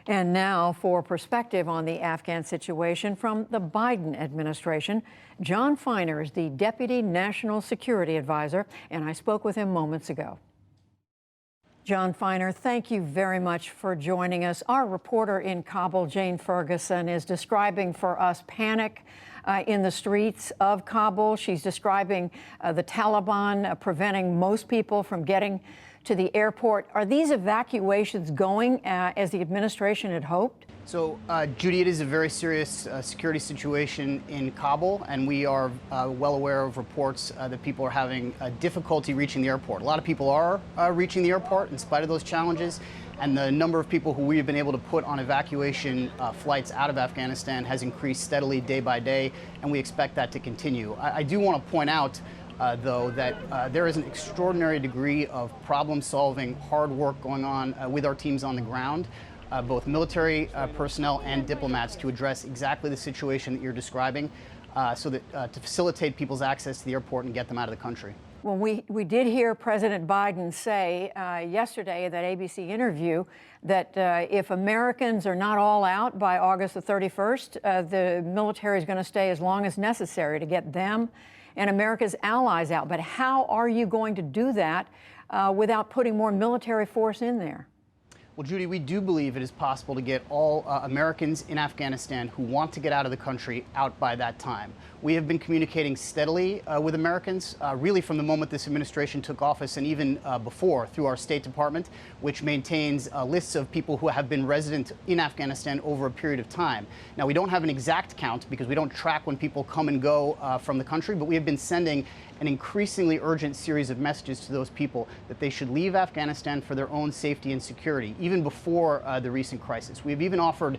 And now for perspective on the Afghan situation from the Biden administration. Jon Finer is the Deputy National Security Advisor, and I spoke with him moments ago. Jon Finer, thank you very much for joining us. Our reporter in Kabul, Jane Ferguson, is describing for us panic in the streets of Kabul. She's describing the Taliban preventing most people from getting to the airport. Are these evacuations going as the administration had hoped? So, Judy, it is a very serious security situation in Kabul, and we are well aware of reports that people are having difficulty reaching the airport. A lot of people are reaching the airport in spite of those challenges, and the number of people who we've been able to put on evacuation flights out of Afghanistan has increased steadily day by day, and we expect that to continue. I do want to point out though, that there is an extraordinary degree of problem-solving, hard work going on with our teams on the ground, both military personnel and diplomats, to address exactly the situation that you're describing, so that to facilitate people's access to the airport and get them out of the country. Well, we did hear President Biden say yesterday in that ABC interview that if Americans are not all out by August the 31st, the military is going to stay as long as necessary to get them and America's allies out. But how are you going to do that without putting more military force in there? Well, Judy, we do believe it is possible to get all Americans in Afghanistan who want to get out of the country out by that time. We have been communicating steadily with Americans, really from the moment this administration took office and even before, through our State Department, which maintains lists of people who have been resident in Afghanistan over a period of time. Now, we don't have an exact count because we don't track when people come and go from the country, but we have been sending an increasingly urgent series of messages to those people that they should leave Afghanistan for their own safety and security, even before the recent crisis. We've even offered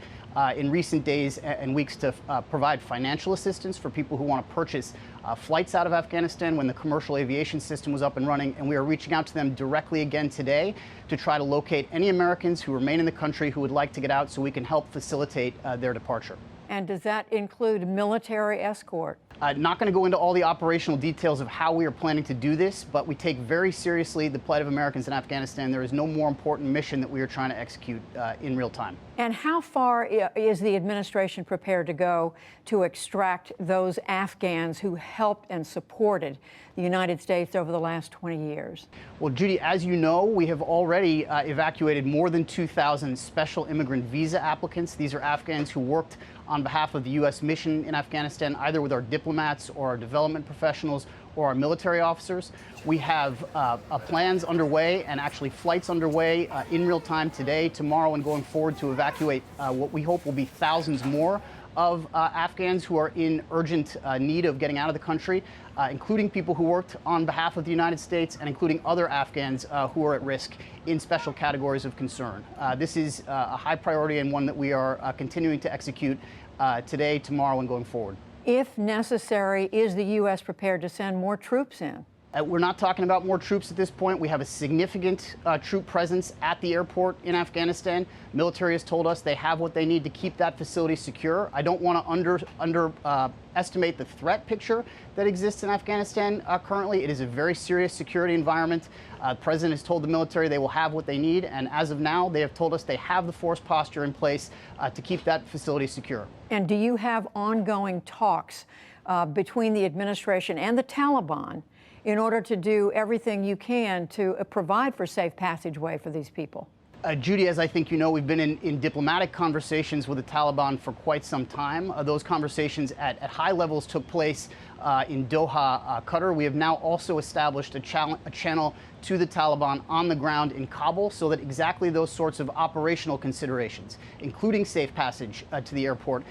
in recent days and weeks to provide financial assistance for people who want to purchase flights out of Afghanistan when the commercial aviation system was up and running, and we are reaching out to them directly again today to try to locate any Americans who remain in the country who would like to get out so we can help facilitate their departure. And does that include military escort? Not going to go into all the operational details of how we are planning to do this, but we take very seriously the plight of Americans in Afghanistan. There is no more important mission that we are trying to execute in real time. And how far is the administration prepared to go to extract those Afghans who helped and supported the United States over the last 20 years? Well, Judy, as you know, we have already evacuated more than 2,000 special immigrant visa applicants. These are Afghans who worked on behalf of the U.S. mission in Afghanistan, either with our diplomats or our development professionals or our military officers. We have plans underway and actually flights underway in real time today, tomorrow, and going forward to evacuate what we hope will be thousands more of Afghans who are in urgent need of getting out of the country, including people who worked on behalf of the United States and including other Afghans who are at risk in special categories of concern. This is a high priority and one that we are continuing to execute today, tomorrow, and going forward. If necessary, is the U.S. prepared to send more troops in? We're not talking about more troops at this point. We have a significant troop presence at the airport in Afghanistan. Military has told us they have what they need to keep that facility secure. I don't want to underestimate the threat picture that exists in Afghanistan currently. It is a very serious security environment. The president has told the military they will have what they need, and as of now, they have told us they have the force posture in place to keep that facility secure. And do you have ongoing talks between the administration and the Taliban in order to do everything you can to provide for safe passageway for these people? Judy, as I think you know, we've been in diplomatic conversations with the Taliban for quite some time. Those conversations at high levels took place in Doha, Qatar. We have now also established a channel to the Taliban on the ground in Kabul so that exactly those sorts of operational considerations, including safe passage to the airport,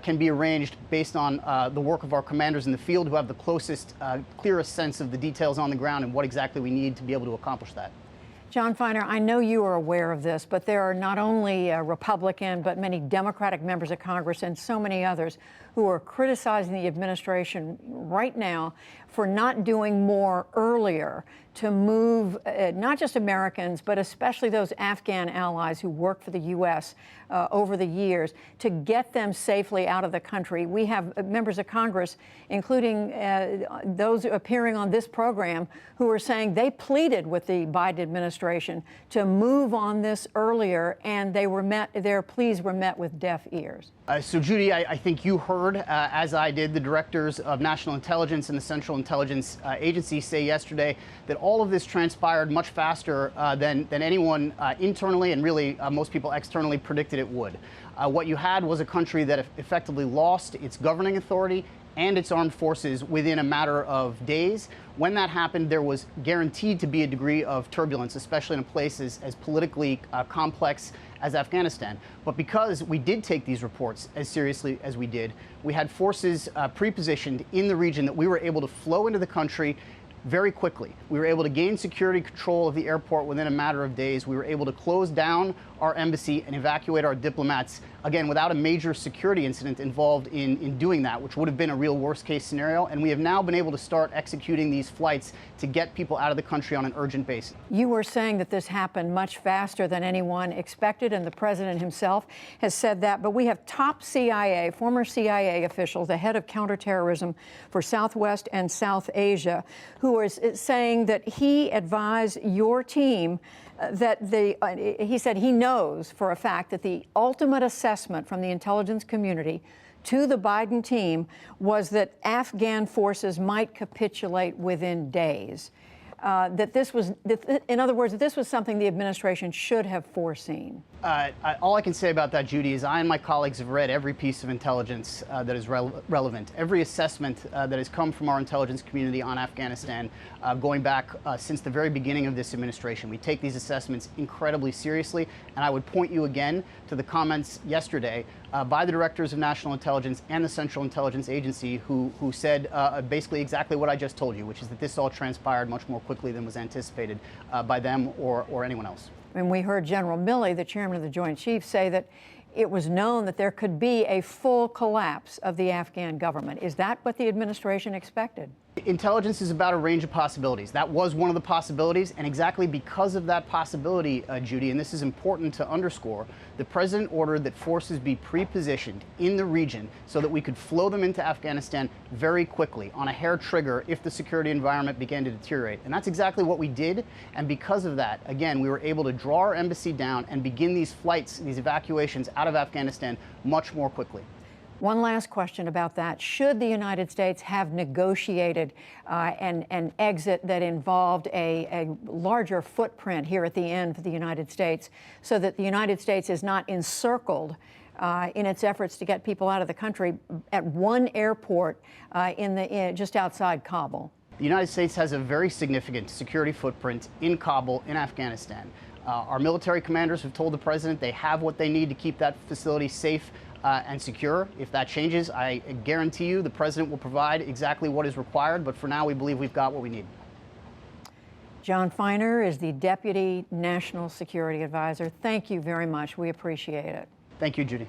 can be arranged based on the work of our commanders in the field who have the closest, clearest sense of the details on the ground and what exactly we need to be able to accomplish that. Jon Finer, I know you are aware of this, but there are not only Republican, but many Democratic members of Congress and so many others who are criticizing the administration right now for not doing more earlier to move not just Americans, but especially those Afghan allies who worked for the U.S. Over the years, to get them safely out of the country. We have members of Congress, including those appearing on this program, who are saying they pleaded with the Biden administration to move on this earlier, and their pleas were met with deaf ears. So, Judy, I think you heard, as I did, the directors of National Intelligence and the Central Intelligence Agency say yesterday that all of this transpired much faster than anyone internally and really most people externally predicted it would. What you had was a country that effectively lost its governing authority and its armed forces within a matter of days. When that happened, there was guaranteed to be a degree of turbulence, especially in a place as politically complex as Afghanistan. But because we did take these reports as seriously as we did, we had forces pre-positioned in the region that we were able to flow into the country very quickly. We were able to gain security control of the airport within a matter of days. We were able to close down our embassy and evacuate our diplomats, again, without a major security incident involved in doing that, which would have been a real worst case scenario. And we have now been able to start executing these flights to get people out of the country on an urgent basis. You were saying that this happened much faster than anyone expected, and the president himself has said that. But we have top CIA, former CIA officials, the head of counterterrorism for Southwest and South Asia, who is saying that he advised your team that he said he knows for a fact that the ultimate assessment from the intelligence community to the Biden team was that Afghan forces might capitulate within days. In other words, that this was something the administration should have foreseen. All I can say about that, Judy, is I and my colleagues have read every piece of intelligence that is relevant, every assessment that has come from our intelligence community on Afghanistan going back since the very beginning of this administration. We take these assessments incredibly seriously, and I would point you again to the comments yesterday by the directors of National Intelligence and the Central Intelligence Agency who said basically exactly what I just told you, which is that this all transpired much more quickly than was anticipated by them or anyone else. And we heard General Milley, the chairman of the Joint Chiefs, say that it was known that there could be a full collapse of the Afghan government. Is that what the administration expected? Intelligence is about a range of possibilities. That was one of the possibilities, and exactly because of that possibility, Judy, and this is important to underscore, the president ordered that forces be pre-positioned in the region so that we could flow them into Afghanistan very quickly on a hair trigger if the security environment began to deteriorate. And that's exactly what we did, and because of that, again, we were able to draw our embassy down and begin these flights, these evacuations out of Afghanistan much more quickly. One last question about that. Should the United States have negotiated an exit that involved a larger footprint here at the end for the United States so that the United States is not encircled in its efforts to get people out of the country at one airport just outside Kabul? The United States has a very significant security footprint in Kabul, in Afghanistan. Our military commanders have told the president they have what they need to keep that facility safe and secure. If that changes, I guarantee you the president will provide exactly what is required, but for now we believe we've got what we need. Jon Finer is the Deputy National Security Advisor. Thank you very much. We appreciate it. Thank you, Judy.